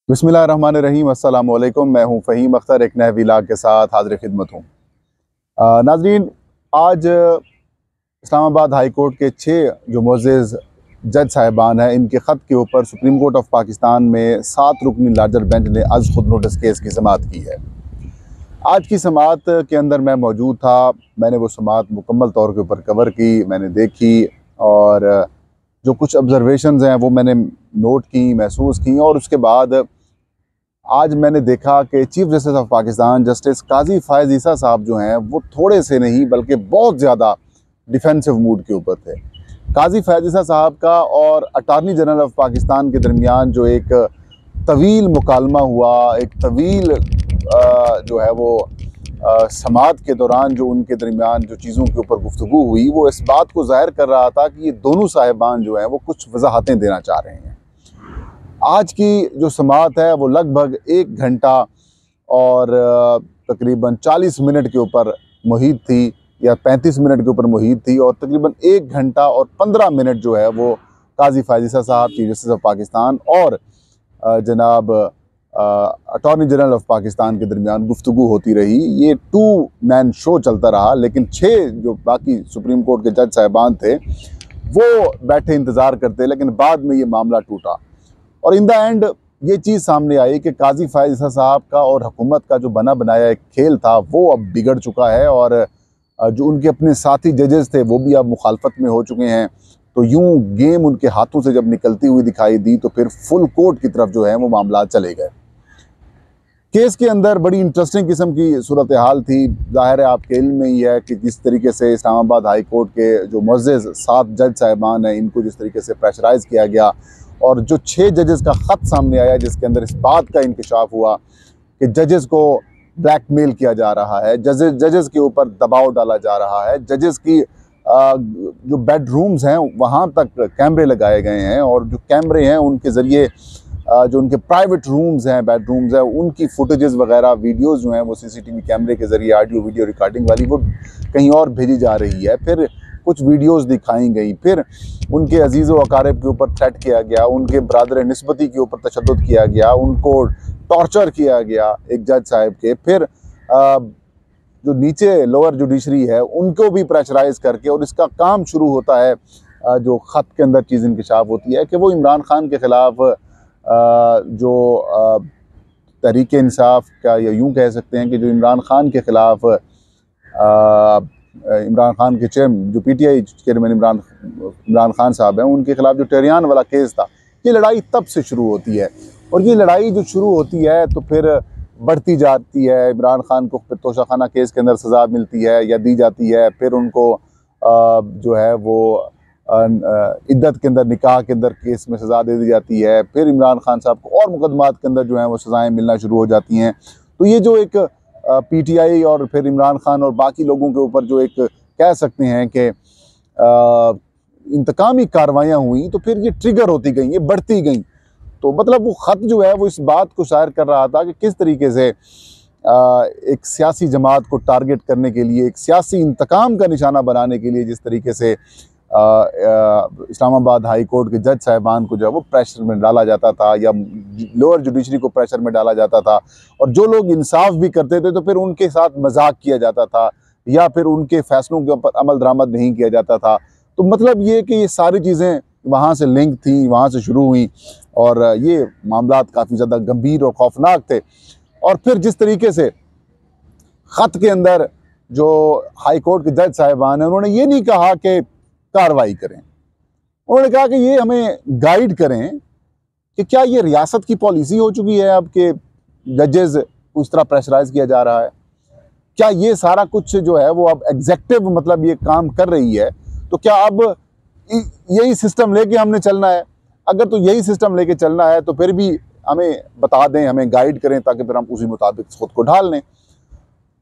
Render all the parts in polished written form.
बिस्मिल्लाहिर्रहमानिर्रहीम। अस्सलाम वालेकुम। मैं हूं फ़हीम अख्तर, एक नए व्लॉग के साथ हाज़िर खिदमत हूं। नाज़रीन, आज इस्लामाबाद हाई कोर्ट के 6 जो मुअज़्ज़ज़ जज साहिबान हैं, इनके ख़त के ऊपर सुप्रीम कोर्ट ऑफ पाकिस्तान में 7 रुकनी लार्जर बेंच ने आज खुद नोटिस केस की समाअत की है। आज की समाअत के अंदर मैं मौजूद था। मैंने वो समाअत मुकम्मल तौर के ऊपर कवर की, मैंने देखी और जो कुछ ऑब्ज़र्वेशंस हैं वो मैंने नोट की, महसूस की। और उसके बाद आज मैंने देखा कि chief justice of Pakistan justice Qazi Faez Isa साहब जो हैं वो थोड़े से नहीं बल्कि बहुत ज़्यादा डिफेंसिव मूड के ऊपर थे। काजी फ़ायज़ ईसा साहब का और अटार्नी जनरल ऑफ पाकिस्तान के दरमियान जो एक तवील मुकालमा हुआ, एक तवील जो है वो समाअत के दौरान जो उनके दरमियान जो चीज़ों के ऊपर गुफ्तगू हुई, वो इस बात को ज़ाहिर कर रहा था कि ये दोनों साहिबान जो हैं वो कुछ वजाहतें देना चाह रहे हैं। आज की जो समाअत है वो लगभग 1 घंटा और तकरीबन 40 मिनट के ऊपर मुहित थी, या 35 मिनट के ऊपर मुहित थी, और तकरीबन 1 घंटा और 15 मिनट जो है वो काजी फ़ायज़ ईसा साहब, चीफ जस्टिस ऑफ पाकिस्तान, और जनाब अटॉर्नी जनरल ऑफ पाकिस्तान के दरमियान गुफ्तगू होती रही। ये 2 मैन शो चलता रहा, लेकिन 6 जो बाकी सुप्रीम कोर्ट के जज साहिबान थे वो बैठे इंतज़ार करते, लेकिन बाद में ये मामला टूटा और इन द एंड ये चीज़ सामने आई कि काजी फ़ायज़ ईसा साहब का और हुकूमत का जो बना बनाया एक खेल था वो अब बिगड़ चुका है, और जो उनके अपने साथी जजेस थे वो भी अब मुखालफत में हो चुके हैं। तो यूं गेम उनके हाथों से जब निकलती हुई दिखाई दी तो फिर फुल कोर्ट की तरफ जो है वो मामला चले गए। केस के अंदर बड़ी इंटरेस्टिंग किस्म की सूरत हाल थी। ज़ाहिर है आपके इल्म में ही है कि जिस तरीके से इस्लामाबाद हाई कोर्ट के जो मुअज़्ज़ज़ 7 जज साहिबान हैं, इनको जिस तरीके से प्रेशराइज़ किया गया, और जो 6 जजेस का ख़त सामने आया जिसके अंदर इस बात का इंकशाफ हुआ कि जजेस को ब्लैकमेल किया जा रहा है, जजेस के ऊपर दबाव डाला जा रहा है, जजेस की जो बेडरूम्स हैं वहाँ तक कैमरे लगाए गए हैं, और जो कैमरे हैं उनके ज़रिए जो उनके प्राइवेट रूम्स हैं, बेडरूम्स हैं, उनकी फुटेजेस वगैरह, वीडियोज़ जो हैं वो सीसीटीवी कैमरे के ज़रिए ऑडियो वीडियो रिकॉर्डिंग वाली वो कहीं और भेजी जा रही है। फिर कुछ वीडियोज़ दिखाई गई, फिर उनके अजीज़ व अकारिब के ऊपर थ्रेट किया गया, उनके बरादर निस्बती के ऊपर तशद्दुद किया गया, उनको टॉर्चर किया गया एक जज साहब के। फिर जो नीचे लोअर जुडिशरी है उनको भी प्रेशराइज़ करके, और इसका काम शुरू होता है जो ख़त के अंदर चीज़ इंकशाफ होती है कि वो इमरान खान के ख़िलाफ़ जो तहरीक इंसाफ का, या यूँ कह सकते हैं कि जो इमरान खान के ख़िलाफ़ इमरान खान के जो पीटीआई चेयरमैन इमरान खान साहब हैं, उनके ख़िलाफ़ जो टेरियान वाला केस था, ये लड़ाई तब से शुरू होती है। और ये लड़ाई जो शुरू होती है तो फिर बढ़ती जाती है। इमरान खान को फिर तोशाखाना केस के अंदर सज़ा मिलती है या दी जाती है, फिर उनको जो है वो इद्दत के अंदर, निकाह के अंदर केस में सज़ा दे दी जाती है। फिर इमरान खान साहब को और मुकदमात के अंदर जो है वो सज़ाएँ मिलना शुरू हो जाती हैं। तो ये जो एक पीटीआई और फिर इमरान खान और बाकी लोगों के ऊपर जो एक कह सकते हैं कि इंतकामी कार्रवाइयाँ हुई, तो फिर ये ट्रिगर होती गई, ये बढ़ती गई। तो मतलब वो ख़त जो है वो इस बात को शायर कर रहा था कि किस तरीके से एक सियासी जमात को टारगेट करने के लिए, एक सियासी इंतकाम का निशाना बनाने के लिए जिस तरीके से इस्लामाबाद हाई कोर्ट के जज साहिबान को जो है वो प्रेशर में डाला जाता था, या लोअर जुडिशरी को प्रेशर में डाला जाता था, और जो लोग इंसाफ भी करते थे तो फिर उनके साथ मजाक किया जाता था, या फिर उनके फैसलों के ऊपर अमल दरामद नहीं किया जाता था। तो मतलब ये कि ये सारी चीज़ें वहाँ से लिंक थी, वहाँ से शुरू हुई, और ये मामलात काफ़ी ज़्यादा गंभीर और खौफनाक थे। और फिर जिस तरीके से ख़त के अंदर जो हाई कोर्ट के जज साहिबान हैं, उन्होंने ये नहीं कहा कि कार्रवाई करें, उन्होंने कहा कि ये हमें गाइड करें कि क्या ये रियासत की पॉलिसी हो चुकी है अब कि जजेस को इस तरह प्रेशराइज किया जा रहा है, क्या ये सारा कुछ जो है वो अब एग्जेक्टिव मतलब ये काम कर रही है, तो क्या अब यही सिस्टम लेके हमने चलना है? अगर तो यही सिस्टम लेके चलना है तो फिर भी हमें बता दें, हमें गाइड करें, ताकि फिर हम उसी मुताबिक खुद को ढाल लें।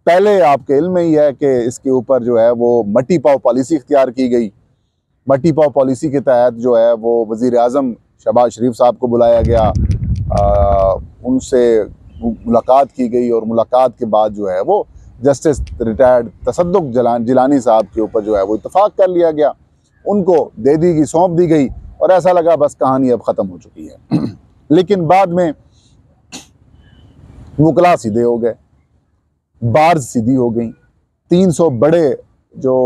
पहले आपके इल्म में ही है कि इसके ऊपर जो है वो मट्टी पाव पॉलिसी इख्तियार की गई। मट्टी पाव पॉलिसी के तहत जो है वो वज़ीर आज़म शहबाज शरीफ साहब को बुलाया गया, उनसे मुलाकात की गई, और मुलाकात के बाद जो है वो जस्टिस रिटायर्ड तसद्दुक जिलानी साहब के ऊपर जो है वो इत्तफाक कर लिया गया, उनको दे दी गई, सौंप दी गई, और ऐसा लगा बस कहानी अब ख़त्म हो चुकी है। लेकिन बाद में वकला सीधे हो गए, बार्स सीधी हो गई, 300 बड़े जो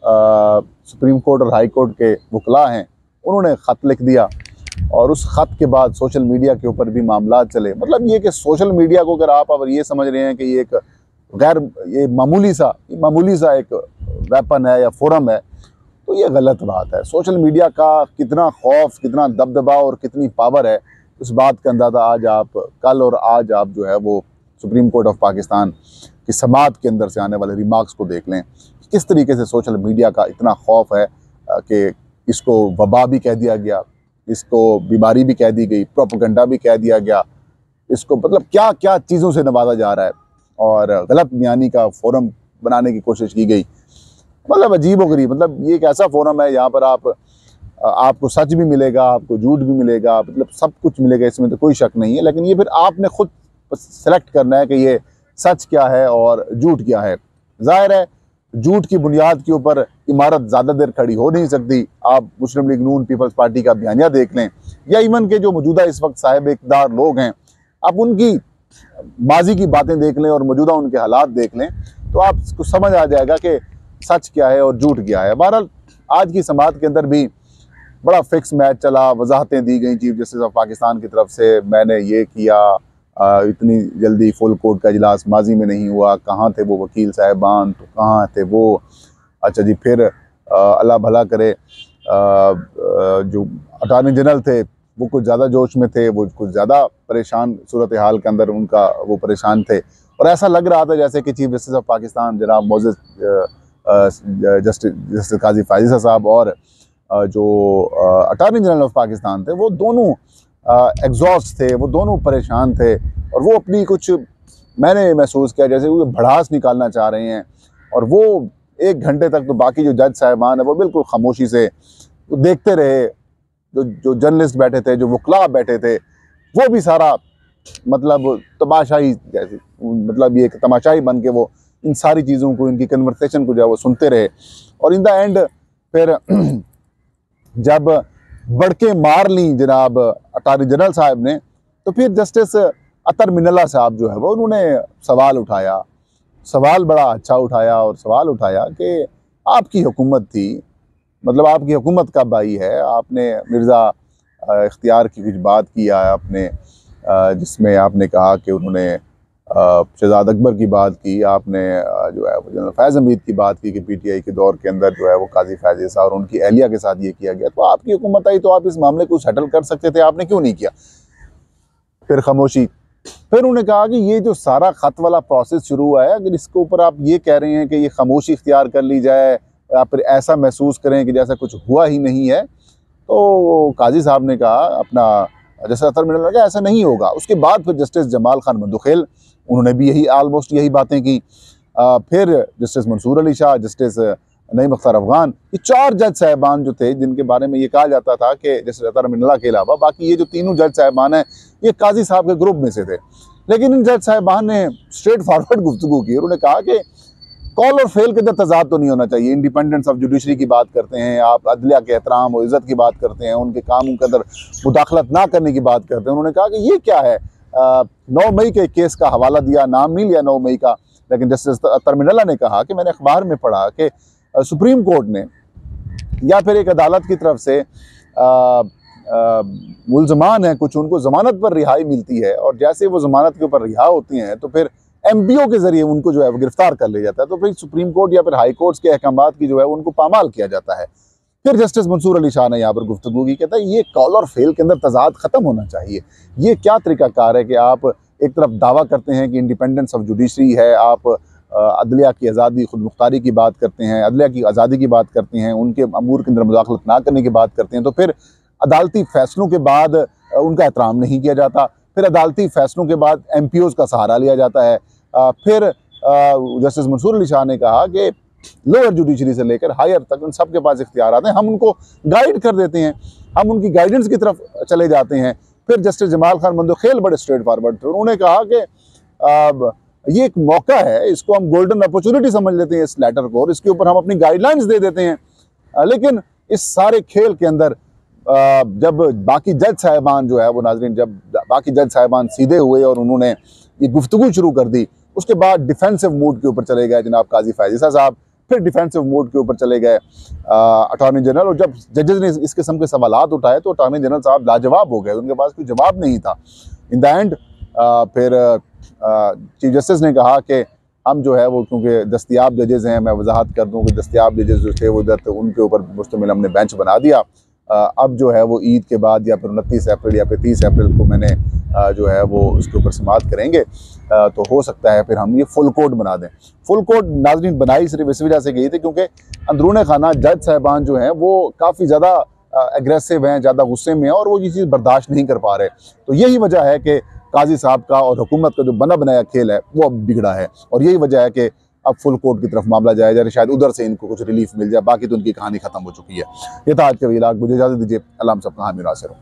सुप्रीम कोर्ट और हाई कोर्ट के वकला हैं उन्होंने ख़त लिख दिया और उस ख़त के बाद सोशल मीडिया के ऊपर भी मामला चले। मतलब ये कि सोशल मीडिया को अगर ये समझ रहे हैं कि ये एक ये मामूली सा एक वेपन है या फोरम है, तो ये गलत बात है। सोशल मीडिया का कितना खौफ, कितना दबदबा और कितनी पावर है, उस बात का अंदाज़ा कल और आज आप जो है वो सुप्रीम कोर्ट ऑफ पाकिस्तान की समाअत के अंदर से आने वाले रिमार्क्स को देख लें। किस तरीके से सोशल मीडिया का इतना खौफ है कि इसको वबा भी कह दिया गया, इसको बीमारी भी कह दी गई, प्रोपेगेंडा भी कह दिया गया, इसको मतलब क्या क्या चीज़ों से नवाजा जा रहा है और गलत बयानी का फोरम बनाने की कोशिश की गई। मतलब अजीब व गरीब। मतलब ये एक ऐसा फोरम है यहाँ पर आपको सच भी मिलेगा, आपको झूठ भी मिलेगा, मतलब सब कुछ मिलेगा, इसमें तो कोई शक नहीं है। लेकिन ये फिर आपने खुद सेलेक्ट करना है कि ये सच क्या है और झूठ क्या है। जाहिर है झूठ की बुनियाद के ऊपर इमारत ज़्यादा देर खड़ी हो नहीं सकती। आप मुस्लिम लीग नून पीपल्स पार्टी का बयानिया देख लें या इवन के जो मौजूदा इस वक्त साहिब इक़्तिदार लोग हैं, आप उनकी माजी की बातें देख लें और मौजूदा उनके हालात देख लें, तो आपको समझ आ जाएगा कि सच क्या है और झूठ क्या है। बहरहाल आज की समाअत के अंदर भी बड़ा फिक्स मैच चला, वजाहतें दी गई चीफ जस्टिस ऑफ पाकिस्तान की तरफ से, मैंने ये किया, इतनी जल्दी फुल कोर्ट का इजलास माजी में नहीं हुआ, कहाँ थे वो वकील साहिबान, तो कहाँ थे वो। अच्छा जी, फिर अल्लाह भला करे जो अटॉर्नी जनरल थे वो कुछ ज़्यादा जोश में थे, वो कुछ ज़्यादा परेशान सूरत हाल के अंदर उनका वो परेशान थे और ऐसा लग रहा था जैसे कि चीफ जस्टिस ऑफ पाकिस्तान जनाब मोअज़्ज़ज़ जस्टिस काजी फायज़ साहब और जो अटॉर्नी जनरल ऑफ पाकिस्तान थे वो दोनों एग्जॉस्ट थे, वो दोनों परेशान थे और वो अपनी कुछ मैंने महसूस किया जैसे वो भड़ास निकालना चाह रहे हैं। और वो 1 घंटे तक तो बाकी जो जज साहिबान है वो बिल्कुल खामोशी से तो देखते रहे। जो जर्नलिस्ट बैठे थे, जो वकला बैठे थे, वो भी सारा मतलब तमाशाई जैसे मतलब ये एक तमाशाई बन के वो इन सारी चीज़ों को, इनकी कन्वर्सेशन को जो है वो सुनते रहे। और इन द एंड फिर जब बड़के मार ली जनाब अटॉर्नी जनरल साहब ने, तो फिर जस्टिस अतर मिनल्ला साहब जो है वो उन्होंने सवाल उठाया, सवाल बड़ा अच्छा उठाया और सवाल उठाया कि आपकी हुकूमत थी, मतलब आपकी हुकूमत कब आई है, आपने मिर्ज़ा इख्तियार की कुछ बात की आपने, जिसमें आपने कहा कि उन्होंने शहजाद अकबर की बात की, आपने जो है वो जनरल फैज़ हमीद की बात की कि पीटीआई के दौर के अंदर जो है वो काजी फैज़ और उनकी अहलिया के साथ ये किया गया, तो आपकी हुकूमत आई तो आप इस मामले को सेटल कर सकते थे, आपने क्यों नहीं किया। फिर खामोशी। फिर उन्होंने कहा कि ये जो सारा ख़त वाला प्रोसेस शुरू हुआ है, अगर इसके ऊपर आप ये कह रहे हैं कि ये खामोशी इख्तियार कर ली जाए, आप फिर ऐसा महसूस करें कि जैसा कुछ हुआ ही नहीं है, तो काजी साहब ने कहा अपना जैसा अतर मिनल्ला लगा ऐसा नहीं होगा। उसके बाद फिर जस्टिस जमाल खान मंदुखेल उन्होंने भी यही ऑलमोस्ट यही बातें की। फिर जस्टिस मंसूर अली शाह, जस्टिस नईम अख्तर अफगान, ये 4 जज साहिबान जो थे जिनके बारे में ये कहा जाता था कि जस्टिस अतर मिनल्ला के अलावा बाकी ये जो तीनों जज साहिबान हैं ये काजी साहब के ग्रुप में से थे। लेकिन इन जज साहिबान ने स्ट्रेट फॉरवर्ड गुफ्तगू की। उन्होंने कहा कि कॉल और फेल के अंदर तजाद तो नहीं होना चाहिए। इंडिपेंडेंस ऑफ जुडिशरी की बात करते हैं आप, अदलिया के एहतराम और इज़्ज़त की बात करते हैं, उनके कामों के अंदर मुदाखलत ना करने की बात करते हैं। उन्होंने कहा कि ये क्या है, 9 मई के केस का हवाला दिया, नाम नहीं लिया 9 मई का। लेकिन जस्टिस अतर मिनल्ला ने कहा कि मैंने अखबार में पढ़ा कि सुप्रीम कोर्ट ने या फिर एक अदालत की तरफ से मुल्ज़मान हैं कुछ, उनको ज़मानत पर रिहाई मिलती है और जैसे वो ज़मानत के ऊपर रिहा होती हैं तो फिर MPO के ज़रिए उनको जो है वो गिरफ्तार कर लिया जाता है, तो फिर सुप्रीम कोर्ट या फिर हाई कोर्ट्स के अहकामात की जो है उनको पामाल किया जाता है। फिर जस्टिस मंसूर अली शाह ने यहाँ पर गुफ्तगू की, कहता है ये कॉल और फेल के अंदर तजाद ख़त्म होना चाहिए। ये क्या तरीक़ाकार है कि आप एक तरफ दावा करते हैं कि इंडिपेंडेंस ऑफ जुडिशरी है, आप अदलिया की आज़ादी, खुद मुख्तारी की बात करते हैं, अदलिया की आज़ादी की बात करते हैं, उनके अमूर के अंदर मुदाखलत ना करने की बात करते हैं, तो फिर अदालती फ़ैसलों के बाद उनका एहतराम नहीं किया जाता, फिर अदालती फ़ैसलों के बाद MPOs का सहारा लिया जाता है। फिर जस्टिस मंसूर अली शाह ने कहा कि लोअर जुडिशरी से लेकर हायर तक उन सब के पास इख्तियारात हैं, हम उनको गाइड कर देते हैं, हम उनकी गाइडेंस की तरफ चले जाते हैं। फिर जस्टिस जमाल खान मंदुखेल बड़े स्ट्रेट फॉरवर्ड थे, उन्होंने कहा कि ये एक मौका है, इसको हम गोल्डन अपॉर्चुनिटी समझ लेते हैं इस लेटर को, और इसके ऊपर हम अपनी गाइडलाइंस दे देते हैं। लेकिन इस सारे खेल के अंदर जब बाकी जज साहिबान जो है वो नाजरीन, जब बाकी जज साहिबान सीधे हुए और उन्होंने ये गुफ्तगू शुरू कर दी, उसके बाद डिफेंसिव मूड के ऊपर चले गए जनाब काजी फायजीसा साहब, फिर डिफेंसिव मूड के ऊपर चले गए अटॉर्नी जनरल। और जब जजेस ने इस किस्म के सवालात उठाए तो अटॉर्नी जनरल साहब लाजवाब हो गए, उनके पास कोई जवाब नहीं था। इन द एंड फिर चीफ जस्टिस ने कहा कि हम जो है वो, क्योंकि दस्तियाब जजेस हैं, मैं वजाहत कर दूँ कि दस्तियाब जजेस जो थे वो इधर थे, उनके ऊपर मुश्तमिल हमने बेंच बना दिया। अब जो है वो ईद के बाद या फिर 29 अप्रैल या फिर 30 अप्रैल को मैंने जो है वो उसके ऊपर समाअत करेंगे। तो हो सकता है फिर हम ये फुल कोर्ट बना दें। फुल कोर्ट नाज़रीन बनाई सिर्फ इस वजह से गई थी क्योंकि अंदरून खाना जज साहिबान जो हैं वो काफ़ी ज़्यादा एग्रेसिव हैं, ज़्यादा गुस्से में हैं और वो ये चीज़ बर्दाश्त नहीं कर पा रहे। तो यही वजह है कि काजी साहब का और हुकूमत का जो बना बनाया खेल है वो अब बिगड़ा है, और यही वजह है कि अब फुल कोर्ट की तरफ मामला जाया जाए, शायद उधर से इनको कुछ रिलीफ मिल जाए। बाकी तो उनकी कहानी खत्म हो चुकी है। ये था आज का व्लॉग, मुझे इजाज़त दीजिए। अल्लाह हम सबका हामी नासिर हो।